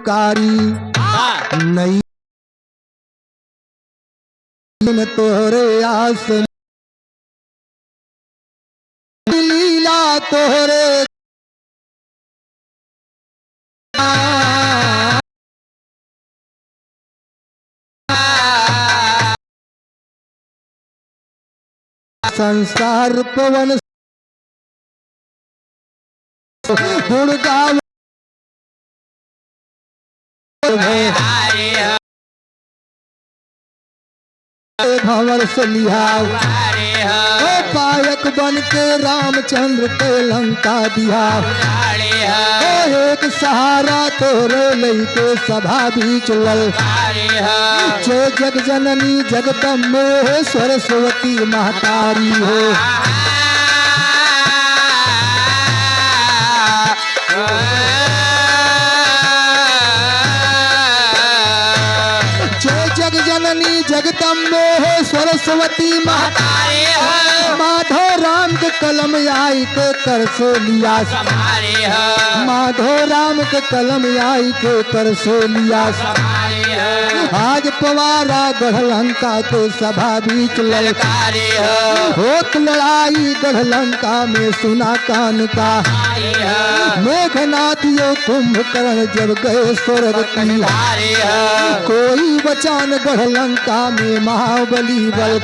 पुकारी नहीं तोहरे आस लीला तोहरे संसार पवन गुणगान भंवर से लिहाओ पायक बन के रामचंद्र के लंका दिया एक सहारा तोरे लइके सभा बीच लल जो जग जननी जगदम्बे सरस्वती महतारी हो जग जननी जगदम्बे हो सरस्वती महतारी हो माधो राम के कलम आई के कर से लिया माधो राम के कलम आई के कर से लिया आज पवारा गढ़लंका के सभा बीच ललकारी होत लड़ाई गढ़लंका में सुना कान का मेघनाथ यो कुंभकर्ण जब गए स्वर्ग की कोई बचान गढ़लंका में महाबली बल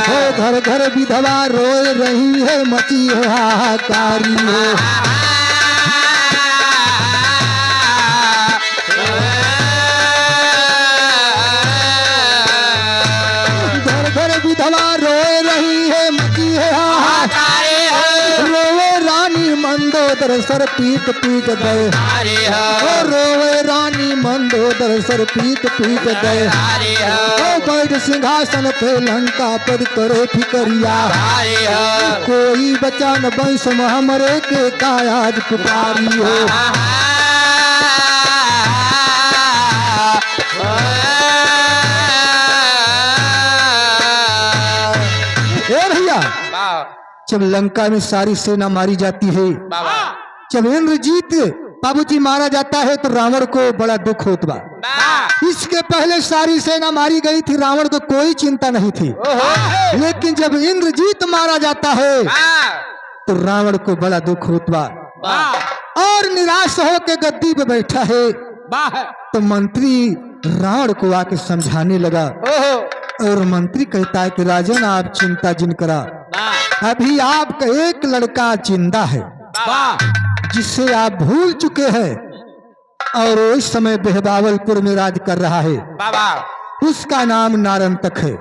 हो घर घर विधवा रोए रही है मची है हाहाकारी हो घर घर विधवा रोए रही है मची है हाहाकारी रोवे रानी मंदोदर सर पीट पीट गए रोवे रानी मंदोदर सर पीट पीट गए बैठ सिंहासन पे लंका पद करे फिकरिया कोई बचा न वंश हमरे के कायाज पुकारी हो भैया जब लंका में सारी सेना मारी जाती है जब इंद्रजीत बाबूजी मारा जाता है तो रावण को बड़ा दुख होता इसके पहले सारी सेना मारी गई थी रावण को कोई चिंता नहीं थी लेकिन जब इंद्रजीत मारा जाता है तो रावण को बड़ा दुख होता और निराश होकर गद्दी पे बैठा है तो मंत्री रावण को आके समझाने लगा और मंत्री कहता है कि राजन आप चिंता जिन करा अभी आपका एक लड़का जिंदा है जिसे आप भूल चुके हैं और इस समय बेहबावलपुर में राज कर रहा है उसका नाम नारंतक है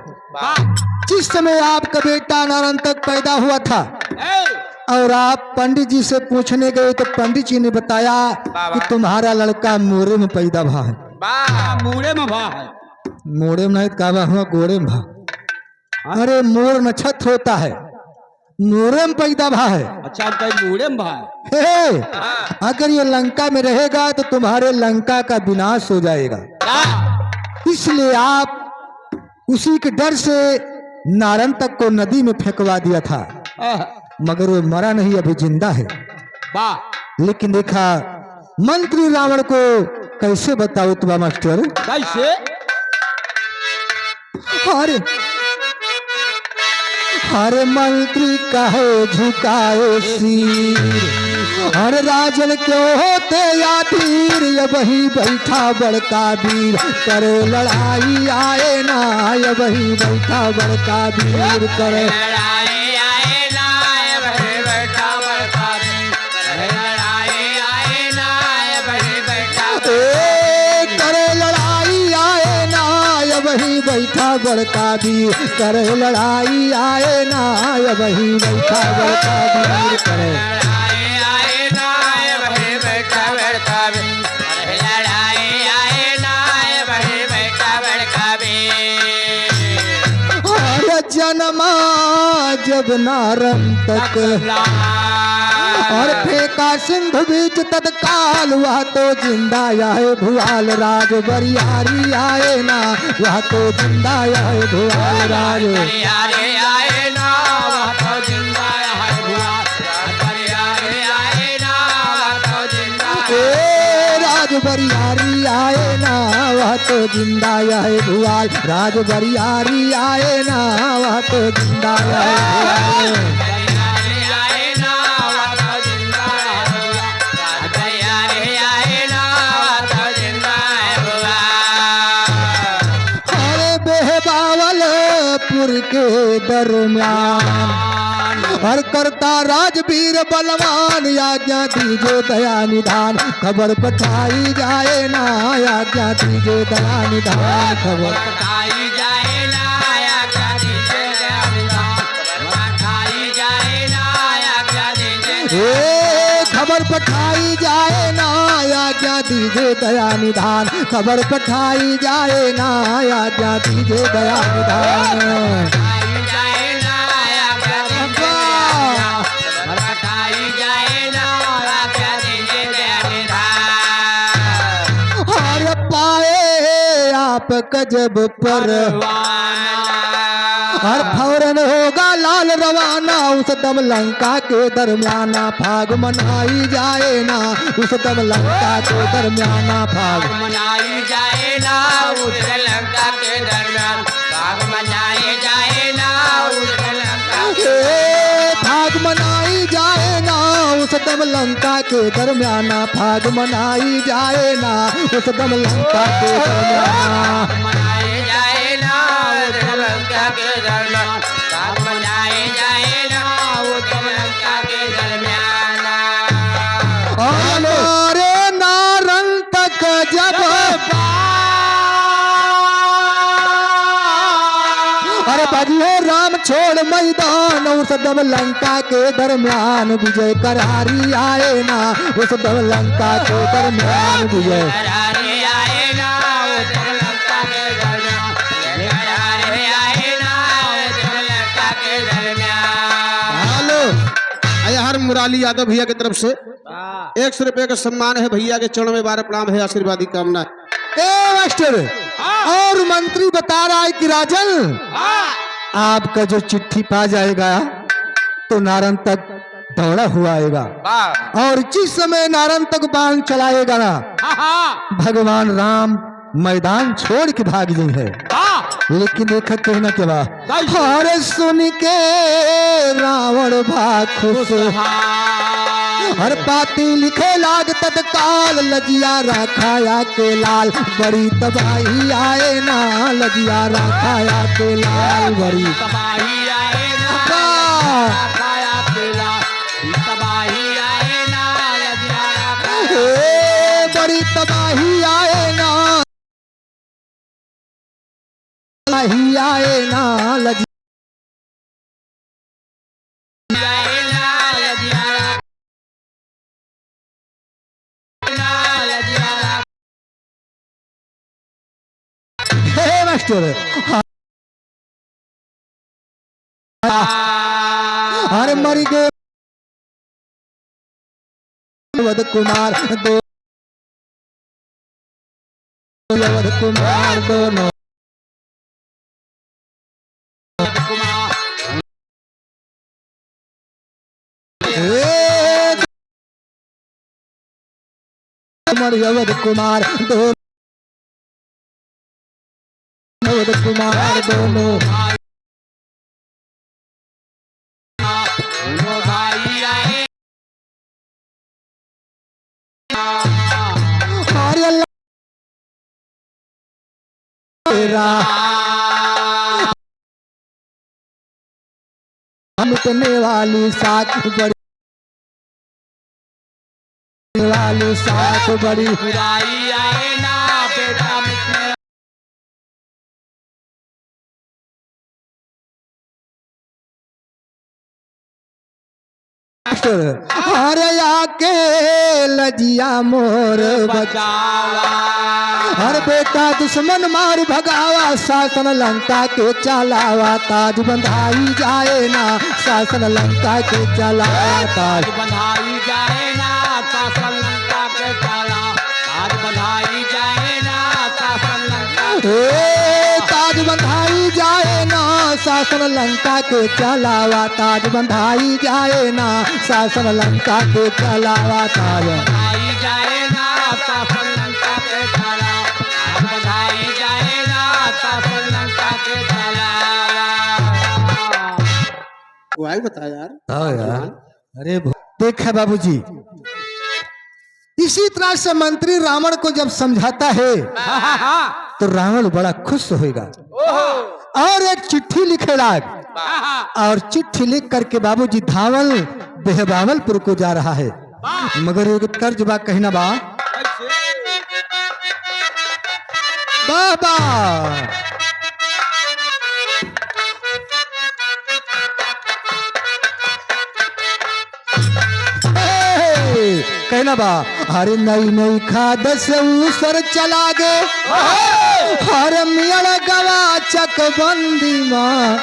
जिस समय आपका बेटा नारंतक पैदा हुआ था और आप पंडित जी से पूछने गए तो पंडित जी ने बताया कि तुम्हारा लड़का मोरे में पैदा हुआ है मोड़े में भा है मोड़े में नहीं काबा हुआ गोड़े में भा अरे मोर नक्षत्र होता है मोरे में पैदा भा है अच्छा मोड़े में भा है अगर ये लंका में रहेगा तो तुम्हारे लंका का विनाश हो जाएगा इसलिए आप उसी के डर से नारंतक को नदी में फेंकवा दिया था मगर वो मरा नहीं अभी जिंदा है लेकिन देखा मंत्री रावण को कैसे बताओ तुम मास्टर कैसे अरे हर मंत्री कहे झुकाए सिर हर राजन क्यों होते या तीर ये वही बैठा बड़का वीर करे लड़ाई आए ना ये वही बैठा बड़का वीर करे लड़ाई आए ना ये वही बैठा बड़का वीर लड़ाई आए ना ये वही बैठा करे लड़ाई आए ना ये वही बैठा बड़का वीर करे लड़ाई आए ना ये वही बैठा बड़का वीर करे लड़ाई आए ना ये वही बैठा बड़का वीर लड़ाई आए ना ये वही बैठा बड़का वीर जन्मा जब नारंतक और फेंका सिंधु बीच तत्काल वह तो जिंदा आए भुआल राज बरियारी आए ना वह तो जिंदा आए भुआल राज बरियारी आए ना वह तो जिंदा आए भुआल बरियारी आए ना वह तो जिंदा राज बरियारी वह तो जिंदा यह भुआल, राज बरियारी आए ना वह तो जिंदा यह भुआल। के दरम्यान हर करता राजवीर बलवान, आज्ञा दीजिए दया निधान, खबर पठाई जाए ना आज्ञा दीजिए दया निधान, खबर पठाई जाए ना आज्ञा दीजिए दया निधान, पठाई जाए ना आज्ञा दीजिए, खबर पठाई जाए ना आज्ञा दीजिए दया निधान, खबर पठाई जाए ना आज्ञा दीजिए दया निधान। आप गजब पर हर फौरन होगा लाल रवाना, उस दम लंका के दरमियाना फाग मनाई जाए ना, उस दम लंका के दरमियाना फाग मनाई जाए ना, उस लंका के दरमियान फाग मनाई जाए ना, उस लंका के फाग मनाई जाए ना, उस दम लंका के दरमियाना फाग मनाई जाए ना, उस दम लंका के दरमियाना मनाई जाए ना, उस लंका के दरमियान फाग मनाई जाए ना, उस लंका के दरमियान। हमारे नारन तक जब अरे बाजिए राम छोड़ मैदान, उस दम लंका के दरमियान विजय करारी आए ना, उस दम लंका के दरमियान विजय करारी आए ना, उस लंका के दरमियान करारी आए ना, उस लंका के दरमियान। हेलो हर मुराली यादव भैया की तरफ से 100 रुपये का सम्मान है, भैया के चरणों में 12 प्रणाम है, आशीर्वाद की कामना है। मास्टर और मंत्री बता रहा है कि राजन आपका जो चिट्ठी पा जाएगा तो नारन तक दौड़ा हुआ आएगा, और जिस समय नारन तक बाण चलाएगा ना भगवान राम मैदान छोड़ के भाग गई है, लेकिन देखा कहना के बाद अरे सुन के रावण भाग खुश हर पाती लिखे लाग तत्काल, लजिया राखाया के लाल बड़ी तबाही आए ना, लजिया राखाया के लाल बड़ी तबाही आए ना, राखाया के लाल तबाही आए ना, लजिया राखाया बड़ी तबाही आए ना, तबाही आए ना, लजिया आए ना, लजिया मास्टर हर मर गए वध कुमार दो वध कुमार दोनों वध कुमार दोनों वध कुमार दोनों भाई आए हरे अल्लाह तेरा मिटने वाली साथ बड़ी वाली साथ बड़ी बुराई आए ना, बेटा मिटने हरे आके लजिया मोर बचावा, हर बेटा दुश्मन मार भगावा, शासन लंका के चलावा, ताज बंधाई जाए ना, शासन लंका के चलावा, ताज बंधाई जाए ना, शासन लंका के चला, ताज बंधाई जाए ना, शासन लंका ताज बंधाई जाए ना, शासन लंका के चलावा, ताज बंधाई जाए ना, शासन लंका के चलावा, ताज बंधाई जाए ना, शासन लंका के चला, ताज बंधाई वो आई बता यार। हाँ यार, अरे देखा बाबूजी, इसी तरह से मंत्री रावण को जब समझाता है तो रावण बड़ा खुश होगा और एक चिट्ठी लिखेगा और चिट्ठी लिख करके बाबूजी धावल बेहबावलपुर को जा रहा है। मगर एक तर्ज बा कहना बा बाबा कहना बा हरे नई नई खाद से ऊसर चला गे हर मियड़ गवा चक बंदी माँ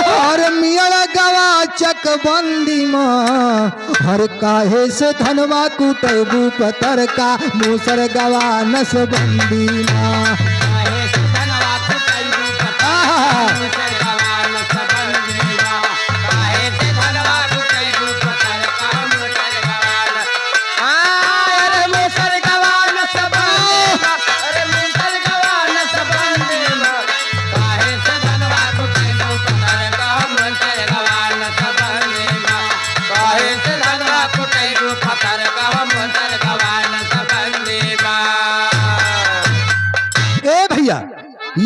हर मियड़ गवा चक बंदी माँ हर काहे से धनवा कुटबू पतर का मूसर गवा नस बंदी माँ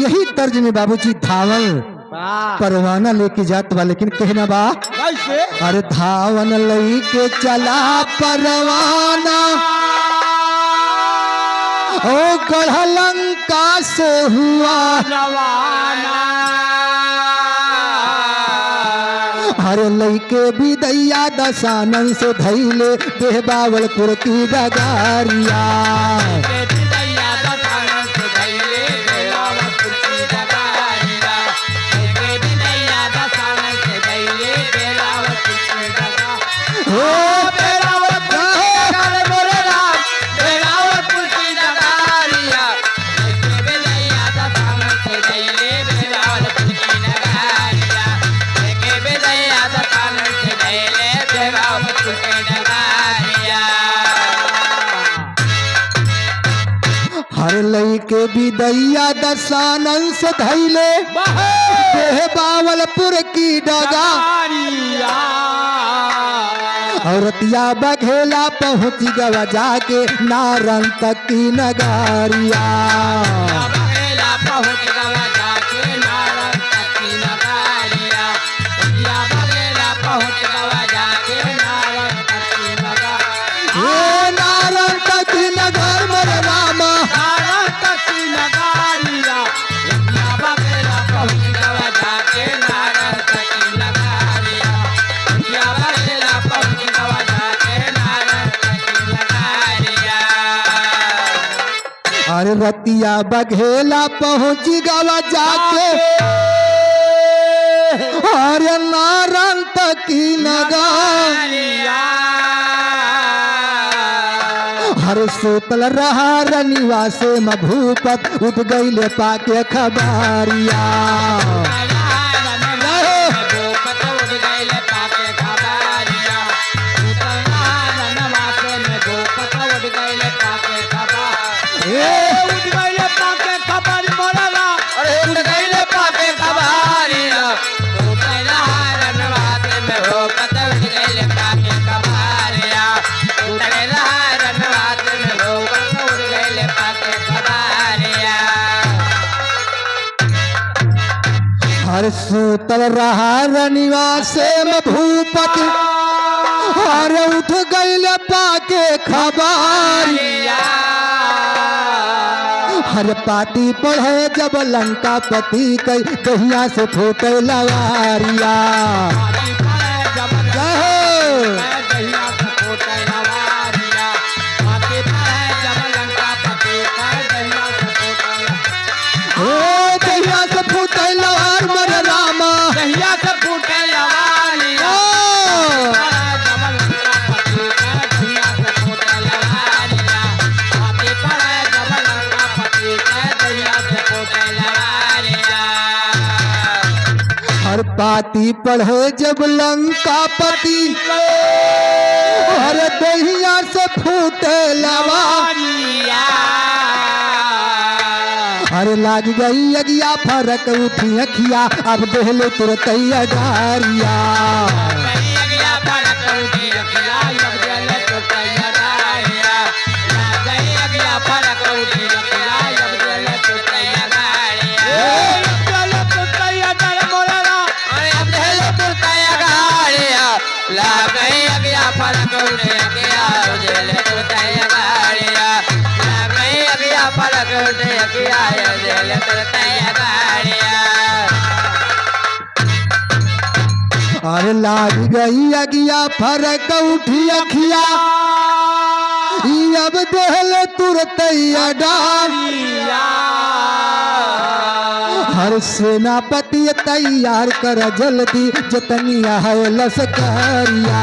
यही तर्ज में बाबूजी धावल परवाना लेके जात बा, लेकिन कहना बा अरे धावन लेके चला परवाना ओ गढ़लंका से हुआ रवाना हरे लैके विदैया दशानन से धैले बेहबावलपुर की डगारिया हर लैके विदैया दशानन से धैले बेहबावलपुर की डगारिया औरतिया बघेला पहुँच गवा जाके नारन तक की नगारिया नारन तक की नगर मेरे रामा अरे रतिया बघेला पहुँच गवा जाके अरे नारन तक की नगारिया हर सोतल रहा रनिवा से मभूपत उठ गईले पाके खबारिया हर सोतल रहा रनिवा से भूपत हर उठ गईल पाके खबारिया हर पाती पढ़े जब लंका पति कई दहिया से फूटे लवारिया दहिया से फूटे लवार मेरे रामा दहिया से फूटे लवारिया हर पाती पढ़े जब लंका पति हर दहिया से फूटे लवारिया अरे लाग गई अगिया फरक उठी अखिया अब देहले तुरंत अगारिया अरे लाग गई अगिया फरक उठी अखिया अब देहले तुरंत अगारिया हर सेनापति तैयार कर जल्दी जतनिया है लश्करिया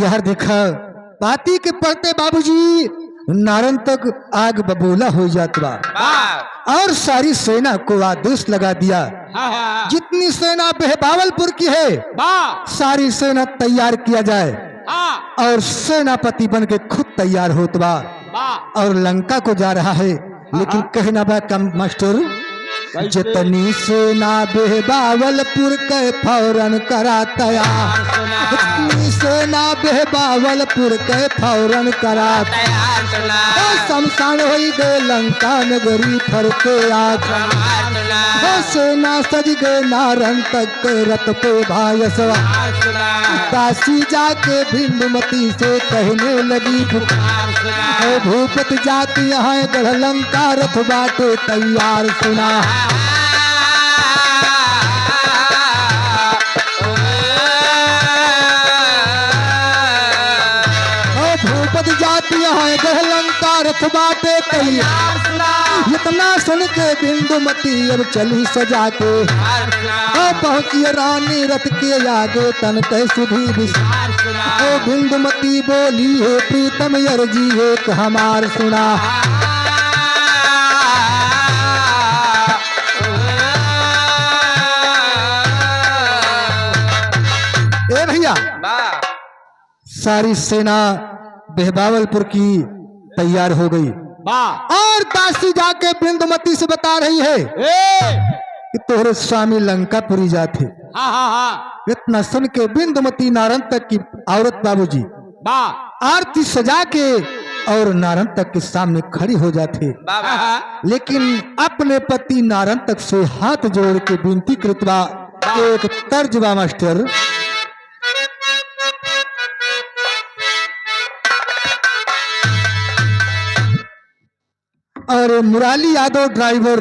यार देखा पाती के पड़ते बाबूजी नारन तक आग बबूला हो जाता और सारी सेना को आदेश लगा दिया जितनी सेना बेहबावलपुर की है सारी सेना तैयार किया जाए और सेनापति बन के खुद तैयार होता और लंका को जा रहा है लेकिन कहना बा कम मास्टर जितनी सेना बेहबावलपुर के फौरन करा तैयार जितनी सेना बेहबावलपुर के फौरन करा तैयार शमशान हो गए लंका नगरी फरके आग सेना सज गए नारन तक के रथ पे भायसवा दासी जाके बिंदुमती से कहने लगी भूपत जाति यहाँ गढ़ लंका रथ बाटे तैयार सुना भूपत जाति यहाँ गढ़ लंका रथ बाटे तैयार इतना सुन के बिंदुमती अब चली सजा के पहुंची रानी रथ के आगे तन कह सुधी ओ बिंदुमती बोली है प्रीतम अर्जी एक हमार सुना ए भैया सारी सेना बेहबावलपुर की तैयार हो गई और दासी जाके बिंदुमती से बता रही है कि तोहरे स्वामी लंकापुरी जाते इतना सुन के बिंदुमती नारन तक की औरत बाबूजी आरती सजा के और नारन तक के सामने खड़ी हो जाते लेकिन अपने पति नारन तक से हाथ जोड़ के विनती कृतवा एक तर्जबा मास्टर और मुराली यादव ड्राइवर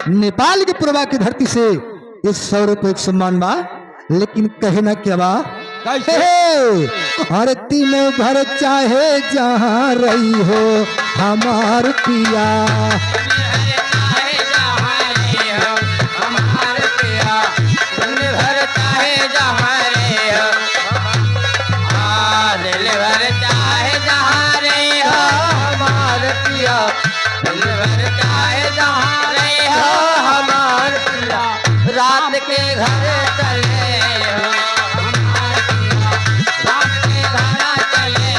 नेपाल के प्रभा की धरती से इस 100 रुपए एक सम्मान बा लेकिन कहना क्या बा हर तीनों भर चाहे जहाँ रही हो हमार पिया रात के घर चले रात के घर चले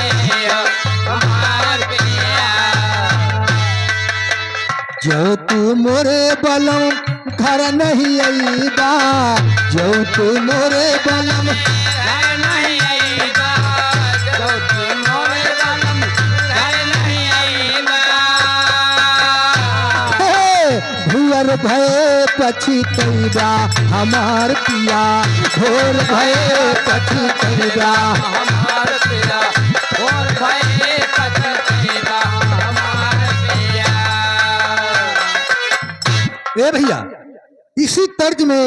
जो तू मोरे बलम घर नहीं आईबा जो तू मोरे बलम घर नहीं आईबा जो तू मोरे बलम घर नहीं आईबा भूअर भय पछी तैबा हमार पिया भोर भय पछी तैबा हमार पिया भोर भय पछी तैबा हमार पिया। ए भैया इसी तर्ज में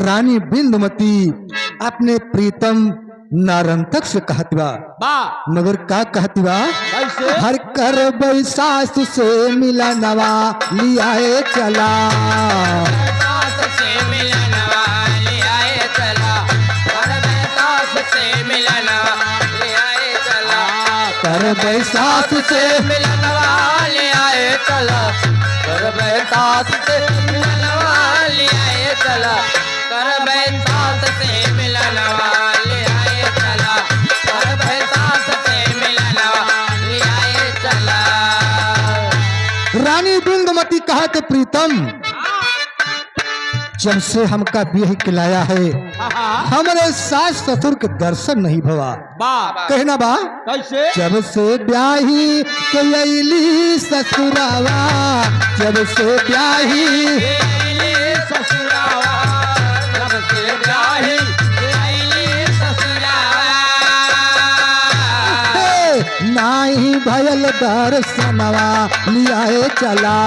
रानी बिंदुमती अपने प्रीतम नारंतक से कहत बा, वाह मगर का कहत बा, कैसे हर कर बैसास से मिला नवा लियाए चला। सास से मिलनवा ले आए चला, कर सास से मिलनवा ले आए चला, कर बैसास से मिलनवा ले आए चला, कर सास से मिलनवा ले आए चला, कर सास से मिलनवा ले आए चला, कर सास से मिलनवा ले आए चला। रानी बिंदुमती कहत प्रीतम, जब से हमका ब्याह खिलाया है हमारे सास ससुर के दर्शन नहीं भवा। वाह कहना बा, कैसे जब से ब्याही कैली ससुरावा, जब से ब्याही ससुरावा, जब से ब्याही आईली ससुरावा, नाही भयल दर्शनवा लियाए चला।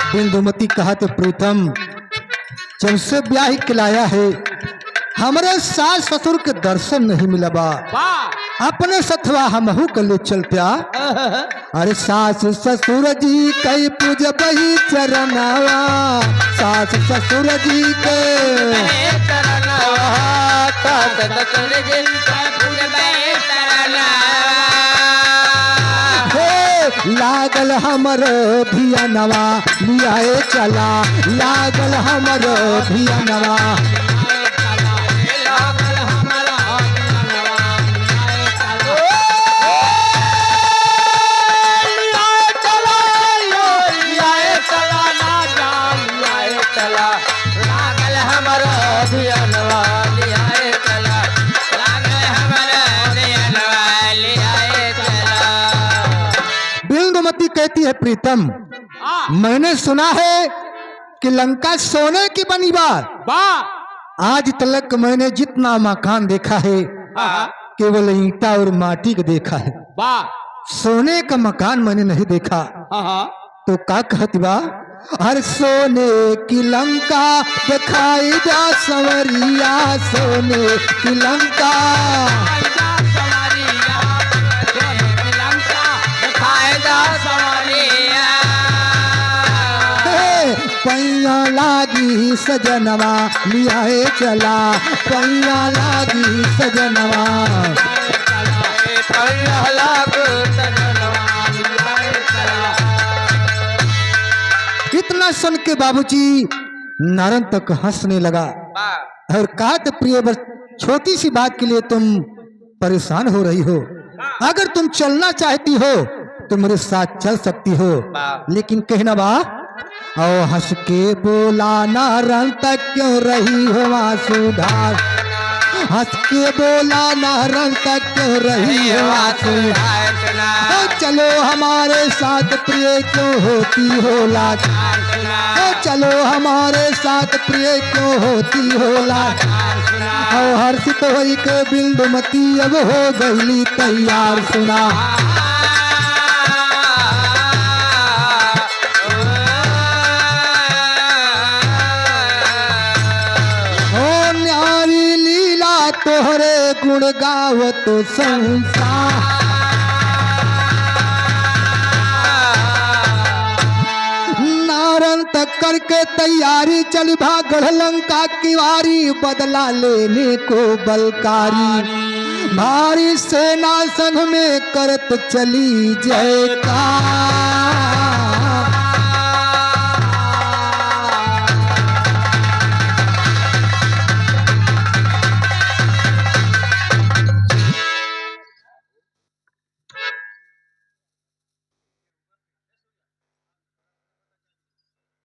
बिंदुमती कहत प्रीतम, जब से ब्याह खिलाया है हमारे सास ससुर के दर्शन नहीं मिला बा। अपने सथवा हमहू कर ले चल प्या। अरे सास ससुर जी कई पूज बही चरनावा, सास ससुर जी के लागल हमर धियनवा लियाए चला, लागल हमर धियनवा। बिंदुमती कहती है प्रीतम, मैंने सुना है कि लंका सोने की बनी बात। आज तक मैंने जितना मकान देखा है केवल ईंटा और माटी का देखा है, सोने का मकान मैंने नहीं देखा। तो का कहती बा, हर सोने की लंका दिखाई जा सवरिया, सोने की लंका पैया लागी सजनवा लियाए चला, पैया लागी सजनवा। इतना सुन के बाबूजी नारन तक हंसने लगा और कहा, तो प्रिय बस छोटी सी बात के लिए तुम परेशान हो रही हो, अगर तुम चलना चाहती हो तो मेरे साथ चल सकती हो, लेकिन कहना बा, ओ हंस के बोला नारन तक क्यों रही हो आंसूधार, हंस के बोला नारन तक क्यों रही हो आंसूधार। चलो हमारे साथ प्रिय क्यों होती हो लाज, चलो हमारे साथ प्रिय क्यों होती हो लाज। और हर्षित होई के बिंदुमती अब हो गईली तैयार, सुना तोहरे गुण गावत संसार। नारन तक करके तैयारी चल भागढ़ लंका की वारी, बदला लेने को बलकारी, भारी सेना संग में करत चली जयकार।